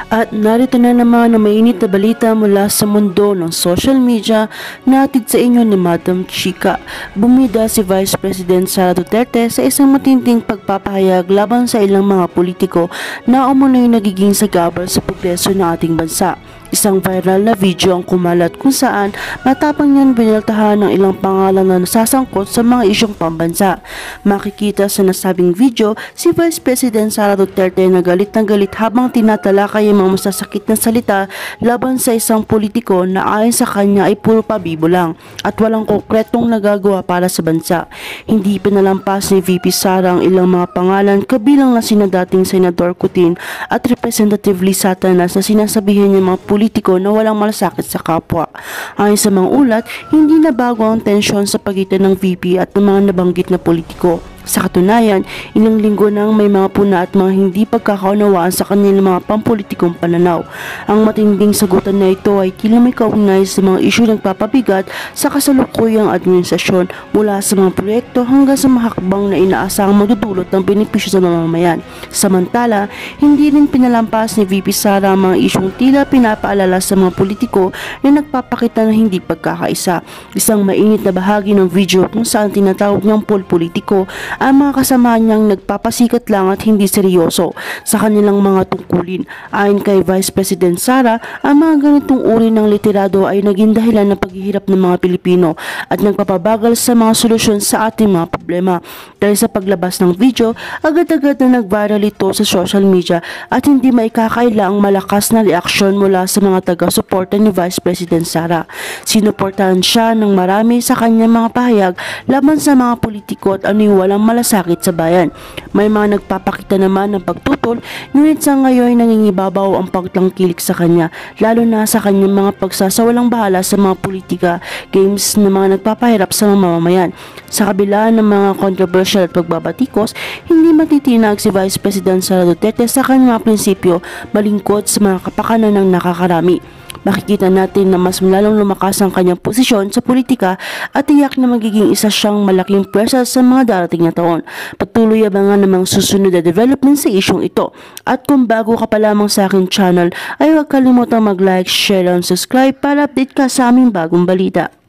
At narito na naman ang mainit na balita mula sa mundo ng social media na hatid sa inyo ni Madam Chika. Bumida si Vice President Sara Duterte sa isang matinding pagpapahayag laban sa ilang mga politiko na umunoy nagiging sagabal sa progreso ng ating bansa. Isang viral na video ang kumalat kung saan matapang niyan binaltahan ng ilang pangalan na nasasangkot sa mga isyong pambansa. Makikita sa nasabing video si Vice President Sara Duterte na galit habang tinatalakay ang mga masasakit na salita laban sa isang politiko na ayon sa kanya ay puro pabibo lang at walang konkretong nagagawa para sa bansa. Hindi pinalampas ni VP Sara ang ilang mga pangalan kabilang na sina dating Senador Cutin at Representative Liz Satanas na sinasabihan niya mga politiko na walang malasakit sa kapwa. Ayon sa mga ulat, hindi na bago ang tensyon sa pagitan ng VP at ng mga nabanggit na politiko. Sa katunayan, ilang linggo nang may mga puna at mga hindi pagkakaunawaan sa kanilang mga pampolitikong pananaw. Ang matinding sagutan na ito ay tila may kaugnay sa mga isyu nagpapabigat sa kasalukuyang administrasyon mula sa mga proyekto hanggang sa mga hakbang na inaasahang magdudulot ng benepisyo sa mamamayan. Samantala, hindi rin pinalampas ni VP Sara ang mga isyong tila pinapaalala sa mga politiko na nagpapakita na hindi pagkakaisa. Isang mainit na bahagi ng video kung saan tinatawag niyang politiko ang mga kasama niyang nagpapasikat lang at hindi seryoso sa kanilang mga tungkulin. Ayon kay Vice President Sara, ang mga ganitong uri ng liderado ay naging dahilan ng paghihirap ng mga Pilipino at nagpapabagal sa mga solusyon sa ating mga problema. Dahil sa paglabas ng video, agad-agad na nag-viral ito sa social media at hindi maikakaila ang malakas na reaksyon mula sa mga taga-suporta ni Vice President Sara. Sinuportahan siya ng marami sa kanyang mga pahayag laban sa mga politiko at aniwalang walang malasakit sa bayan. May mga nagpapakita naman ng pagtutol, ngunit sa ngayon nangingibabaw ang pagtangkilik sa kanya, lalo na sa kanyang mga pagsasawalang bahala sa mga politika, games na mga nagpapahirap sa mga mamamayan. Sa kabila ng mga controversial at pagbabatikos, hindi matitinag si Vice President Sara Duterte sa kanyang mga prinsipyo, malingkod sa mga kapakanan ng nakakarami. Makikita natin na mas lalong lumakas ang kanyang posisyon sa politika at tiyak na magiging isa siyang malaking pwersa sa mga darating na taon. Patuloy abangan namang susunod na development sa isyong ito. At kung bago ka pa lamang sa aking channel, ay huwag kalimutang mag-like, share, and subscribe para update ka sa aming bagong balita.